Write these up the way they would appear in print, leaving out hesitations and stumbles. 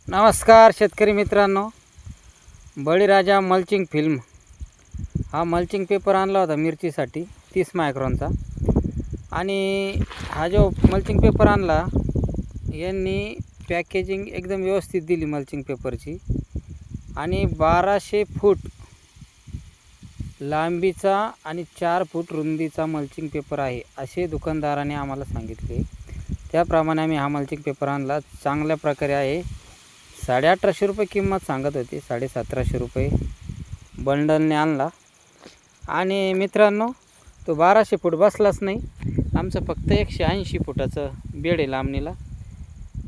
नमस्कार शेतकरी मित्रांनो, बळीराजा मल्चिंग फिल्म हा मल्चिंग पेपर आणला होता मिरचीसाठी 30 मायक्रॉनचा. आणि हा जो मल्चिंग पेपर आणला यांनी पॅकेजिंग एकदम व्यवस्थित दिली मल्चिंग पेपरची. आणि 1200 फूट लांबीचा आणि 4 फूट रुंदीचा मल्चिंग पेपर आहे असे दुकानदाराने आम्हाला सांगितले. त्याप्रमाणे आम्ही हा मल्चिंग पेपर आणला. चांगल्या प्रकारे आहे. 1850 रुपये किंमत सांगत होती, 1750 रुपये बंडलने आणला. आणि मित्रांनो, तो 1200 फूट बसलाच नाही. आमचं फक्त 180 फुटाचं बेड आहे लांबणीला,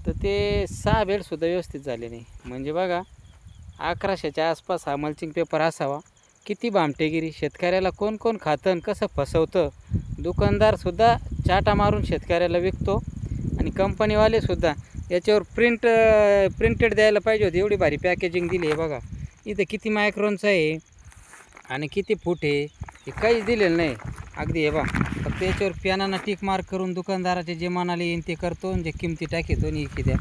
तर ते 6 बेडसुद्धा व्यवस्थित झाले नाही. म्हणजे बघा, 1100च्या आसपास हा मल्चिंग पेपर असावा. किती भामटेगिरी! शेतकऱ्याला कोण कोण खातं, कसं फसवतं. दुकानदारसुद्धा चाटा मारून शेतकऱ्याला विकतो आणि कंपनीवालेसुद्धा याच्यावर प्रिंटेड द्यायला पाहिजे होती. एवढी भारी पॅकेजिंग दिली आहे बघा. इथं किती मायक्रॉनचं आहे आणि किती फूट आहे हे काहीच दिलेलं नाही. अगदी हे बा, फक्त याच्यावर पेनानं टिक मार्क करून दुकानदाराचे जे मनाला येईन ते करतो आणि जे किमती टाकीतो आणि इथे द्या.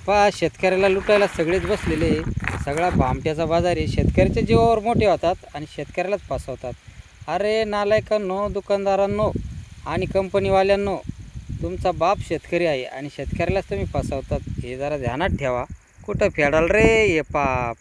पहा, शेतकऱ्याला लुटायला सगळेच बसलेले आहे. सगळा भामट्याचा बाजार आहे. शेतकऱ्याच्या जीवावर मोठे होतात आणि शेतकऱ्यालाच फसवतात. अरे नालायकांनो, दुकानदारांनो आणि कंपनीवाल्यांनो, तुमचा बाप शेतकरी आहे आणि शेतकऱ्यालाच तुम्ही फसवतात. हे जरा ध्यानात ठेवा. कुठं फेडाल रे हे पाप.